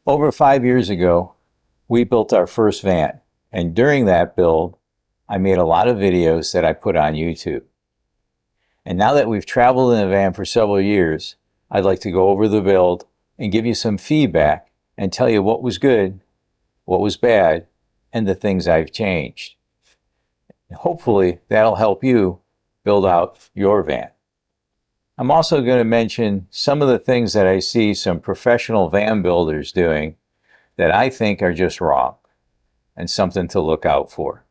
Over 5 years ago, we built our first van, and during that build, I made a lot of videos that I put on YouTube. And now that we've traveled in the van for several years, I'd like to go over the build and give you some feedback and tell you what was good, what was bad, and the things I've changed. And hopefully, that'll help you build out your van. I'm also going to mention some of the things that I see some professional van builders doing that I think are just wrong and something to look out for.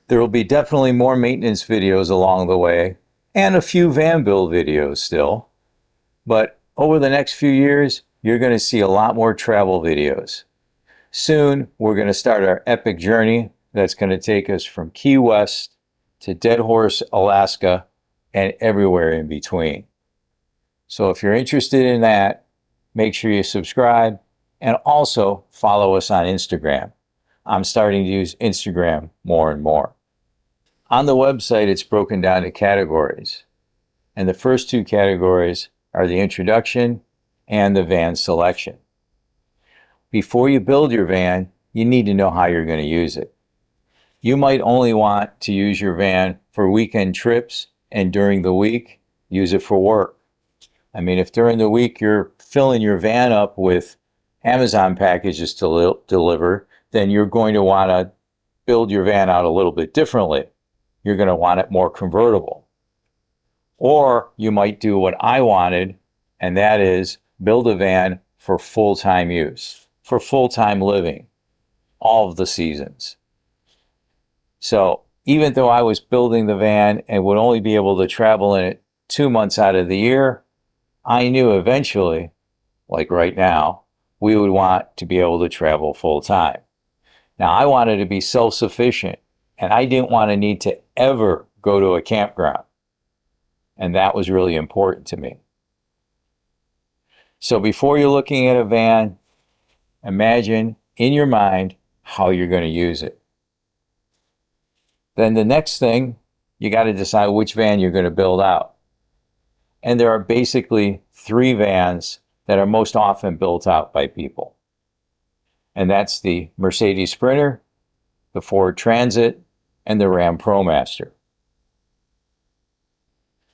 There will be definitely more maintenance videos along the way and a few van build videos still. But over the next few years, you're going to see a lot more travel videos. Soon, we're going to start our epic journey that's going to take us from Key West to Dead Horse, Alaska, and everywhere in between. So if you're interested in that, make sure you subscribe and also follow us on Instagram. I'm starting to use Instagram more and more. On the website, it's broken down to categories. And the first two categories are the introduction and the van selection. Before you build your van, you need to know how you're going to use it. You might only want to use your van for weekend trips, and during the week, use it for work. I mean, if during the week you're filling your van up with Amazon packages to deliver, then you're going to want to build your van out a little bit differently. You're going to want it more convertible. Or you might do what I wanted, and that is build a van for full-time use, for full-time living, all of the seasons. So even though I was building the van and would only be able to travel in it 2 months out of the year, I knew eventually, like right now, we would want to be able to travel full-time. Now, I wanted to be self-sufficient, and I didn't want to need to ever go to a campground. And that was really important to me. So before you're looking at a van, imagine in your mind how you're going to use it. Then the next thing, you got to decide which van you're going to build out. And there are basically 3 vans that are most often built out by people. And that's the Mercedes Sprinter, the Ford Transit, and the Ram ProMaster.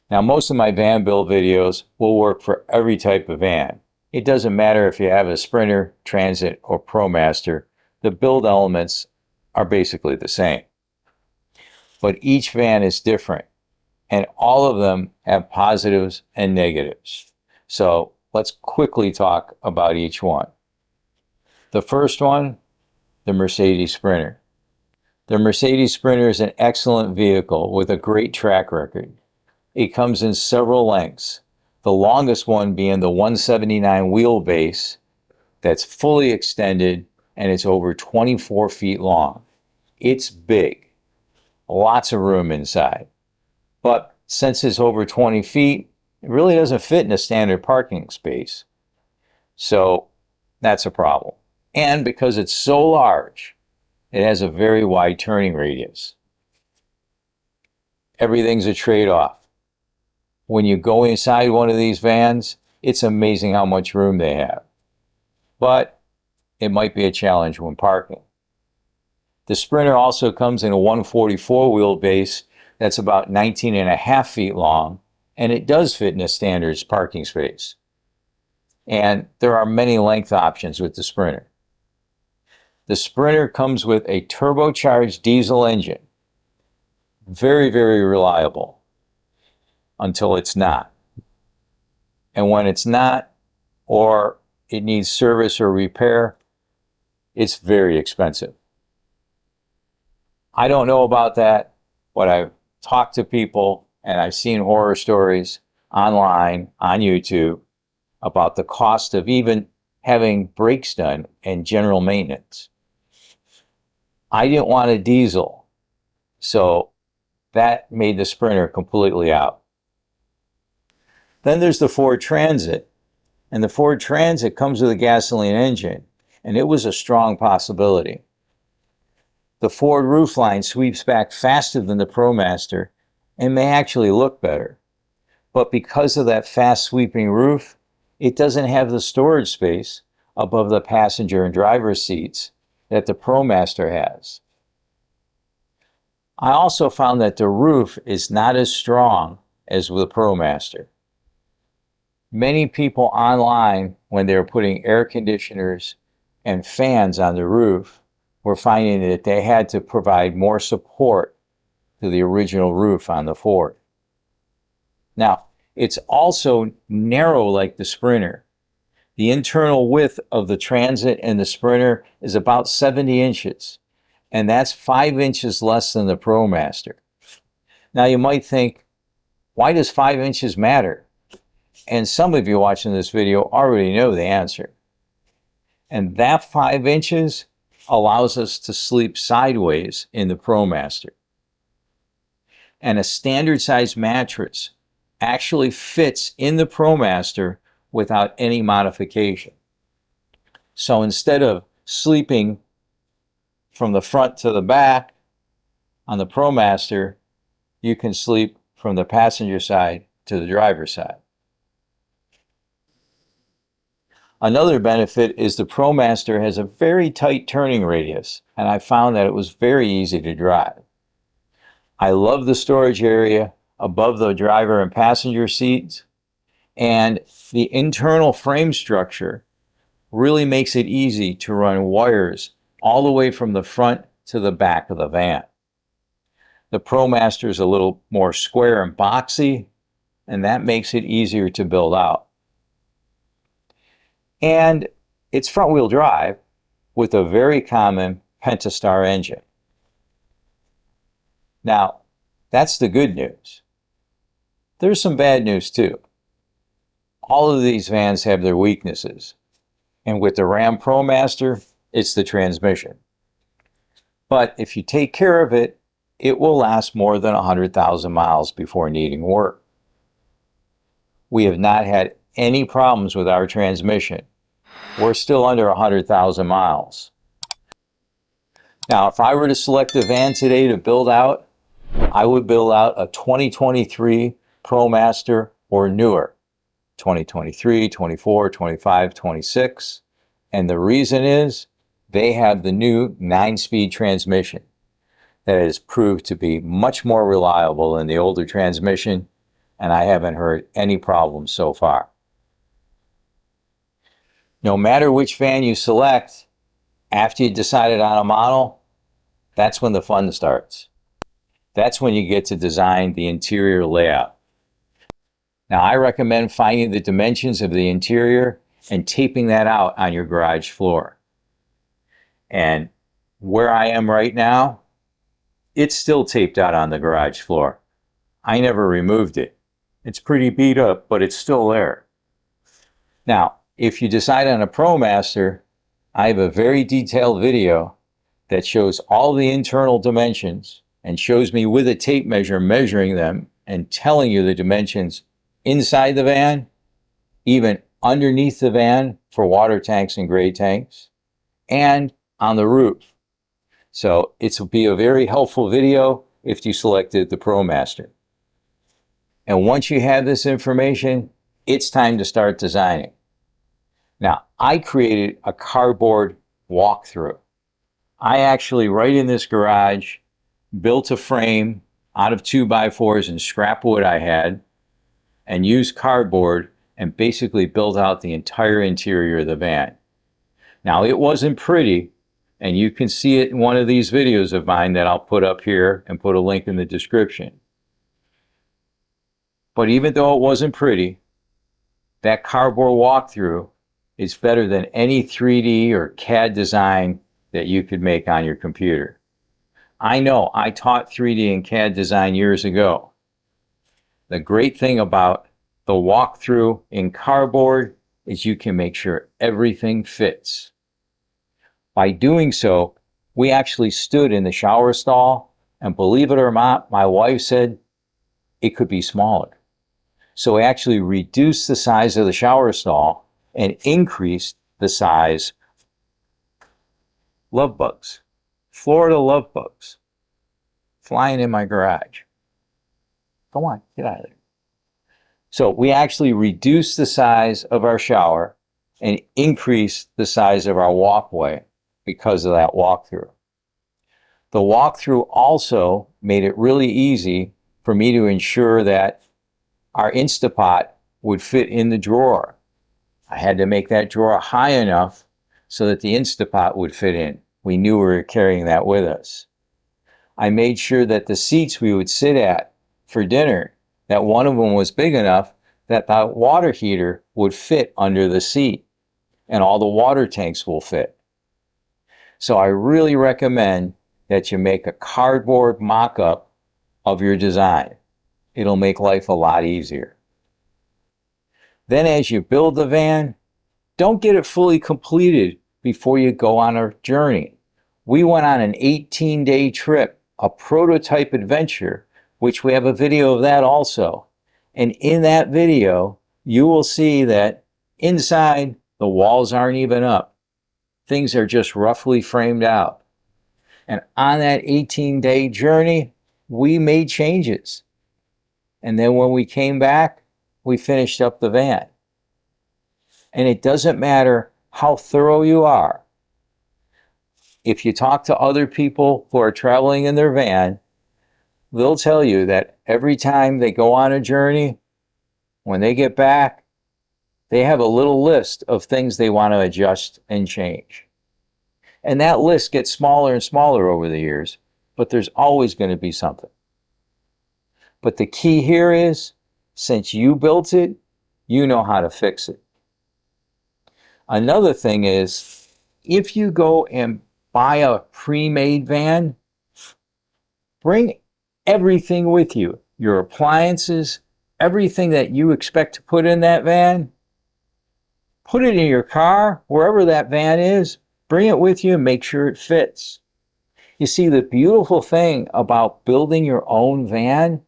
Now, most of my van build videos will work for every type of van. It doesn't matter if you have a Sprinter, Transit, or ProMaster. The build elements are basically the same. But each van is different, and all of them have positives and negatives. So let's quickly talk about each one. The first one, the Mercedes Sprinter. The Mercedes Sprinter is an excellent vehicle with a great track record. It comes in several lengths, the longest one being the 179 wheelbase that's fully extended, and it's over 24 feet long. It's big. Lots of room inside. But since it's over 20 feet, it really doesn't fit in a standard parking space. So that's a problem. And because it's so large, it has a very wide turning radius. Everything's a trade-off. When you go inside one of these vans, it's amazing how much room they have. But it might be a challenge when parking. The Sprinter also comes in a 144 wheelbase that's about 19 and a half feet long, and it does fit in a standard parking space. And there are many length options with the Sprinter. The Sprinter comes with a turbocharged diesel engine. Very, very reliable until it's not. And when it's not, or it needs service or repair, it's very expensive. I don't know about that, but I've talked to people and I've seen horror stories online, on YouTube, about the cost of even having brakes done and general maintenance. I didn't want a diesel, so that made the Sprinter completely out. Then there's the Ford Transit, and the Ford Transit comes with a gasoline engine, and it was a strong possibility. The Ford roofline sweeps back faster than the ProMaster and may actually look better. But because of that fast sweeping roof, it doesn't have the storage space above the passenger and driver seats that the ProMaster has. I also found that the roof is not as strong as the ProMaster. Many people online, when they were putting air conditioners and fans on the roof, were finding that they had to provide more support to the original roof on the Ford. Now, it's also narrow like the Sprinter. The internal width of the Transit and the Sprinter is about 70 inches, and that's 5 inches less than the ProMaster. Now, you might think, why does 5 inches matter? And some of you watching this video already know the answer. And that 5 inches allows us to sleep sideways in the ProMaster. And a standard size mattress actually fits in the ProMaster without any modification. So instead of sleeping from the front to the back on the ProMaster, you can sleep from the passenger side to the driver's side. Another benefit is the ProMaster has a very tight turning radius, and I found that it was very easy to drive. I love the storage area above the driver and passenger seats, and the internal frame structure really makes it easy to run wires all the way from the front to the back of the van. The ProMaster is a little more square and boxy, and that makes it easier to build out. And it's front-wheel drive with a very common Pentastar engine. Now, that's the good news. There's some bad news too. All of these vans have their weaknesses. And with the Ram ProMaster, it's the transmission. But if you take care of it, it will last more than 100,000 miles before needing work. We have not had any problems with our transmission. We're still under 100,000 miles. Now, if I were to select a van today to build out, I would build out a 2023 ProMaster or newer. 2023, 24, 25, 26. And the reason is they have the new 9-speed transmission that has proved to be much more reliable than the older transmission, and I haven't heard any problems so far. No matter which van you select, after you decided on a model, that's when the fun starts. That's when you get to design the interior layout. Now, I recommend finding the dimensions of the interior and taping that out on your garage floor. And where I am right now, it's still taped out on the garage floor. I never removed it. It's pretty beat up, but it's still there. Now, if you decide on a ProMaster, I have a very detailed video that shows all the internal dimensions and shows me with a tape measure measuring them and telling you the dimensions inside the van, even underneath the van for water tanks and gray tanks, and on the roof. So it will be a very helpful video if you selected the ProMaster. And once you have this information, it's time to start designing. Now, I created a cardboard walkthrough. I actually, right in this garage, built a frame out of 2x4s and scrap wood I had, and used cardboard and basically built out the entire interior of the van. Now, it wasn't pretty, and you can see it in one of these videos of mine that I'll put up here and put a link in the description. But even though it wasn't pretty, that cardboard walkthrough is better than any 3D or CAD design that you could make on your computer. I know, I taught 3D and CAD design years ago. The great thing about the walkthrough in cardboard is you can make sure everything fits. By doing so, we actually stood in the shower stall, and believe it or not, my wife said it could be smaller. So we actually reduced the size of the shower stall and increased the size. Love bugs, Florida love bugs, flying in my garage. Come on, get out of there. So we actually reduced the size of our shower and increase the size of our walkway because of that walkthrough. The walkthrough also made it really easy for me to ensure that our Instapot would fit in the drawer. I had to make that drawer high enough so that the Instapot would fit in. We knew we were carrying that with us. I made sure that the seats we would sit at for dinner, that one of them was big enough that the water heater would fit under the seat and all the water tanks will fit. So I really recommend that you make a cardboard mock-up of your design. It'll make life a lot easier. Then as you build the van, don't get it fully completed before you go on a journey. We went on an 18-day trip, a prototype adventure, which we have a video of that also. And in that video, you will see that inside, the walls aren't even up. Things are just roughly framed out. And on that 18-day journey, we made changes. And then when we came back, we finished up the van. And it doesn't matter how thorough you are. If you talk to other people who are traveling in their van, they'll tell you that every time they go on a journey, when they get back, they have a little list of things they want to adjust and change. And that list gets smaller and smaller over the years, but there's always going to be something. But the key here is, since you built it, you know how to fix it. Another thing is, if you go and buy a pre-made van, bring everything with you. Your appliances, everything that you expect to put in that van, put it in your car, wherever that van is, bring it with you and make sure it fits. You see, the beautiful thing about building your own van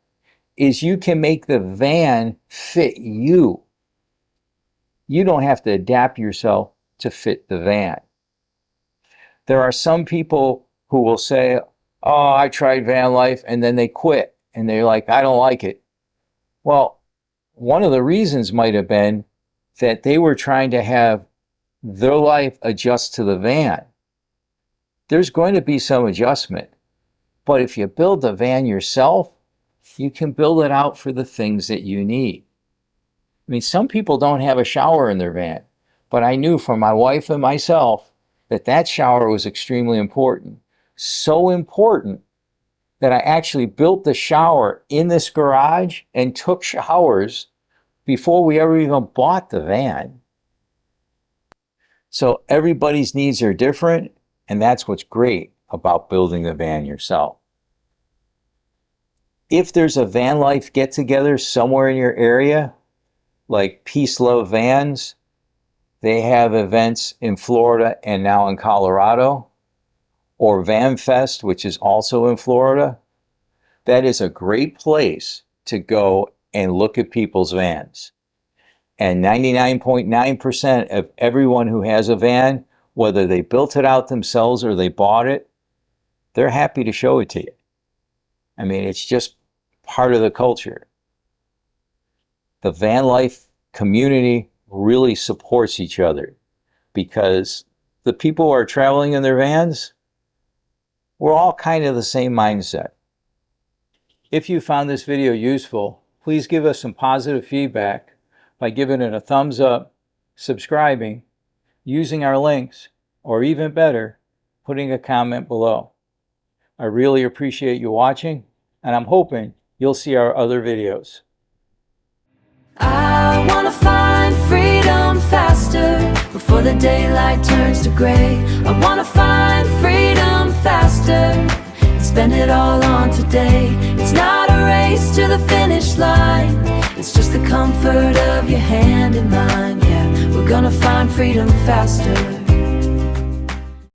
is you can make the van fit you. You don't have to adapt yourself to fit the van. There are some people who will say, oh, I tried van life, and then they quit. And they're like, I don't like it. Well, one of the reasons might have been that they were trying to have their life adjust to the van. There's going to be some adjustment. But if you build the van yourself, you can build it out for the things that you need. I mean, some people don't have a shower in their van, but I knew from my wife and myself that that shower was extremely important. So important that I actually built the shower in this garage and took showers before we ever even bought the van. So everybody's needs are different, and that's what's great about building the van yourself. If there's a van life get-together somewhere in your area, like Peace Love Vans, they have events in Florida and now in Colorado, or Van Fest, which is also in Florida. That is a great place to go and look at people's vans. And 99.9% of everyone who has a van, whether they built it out themselves or they bought it, they're happy to show it to you. I mean, it's just part of the culture. The van life community really supports each other because the people who are traveling in their vans, we're all kind of the same mindset. If you found this video useful, please give us some positive feedback by giving it a thumbs up, subscribing, using our links, or even better, putting a comment below. I really appreciate you watching, and I'm hoping you'll see our other videos. I wanna find freedom faster before the daylight turns to gray. I wanna find freedom faster and spend it all on today. It's not a race to the finish line, it's just the comfort of your hand in mine. Yeah, we're gonna find freedom faster.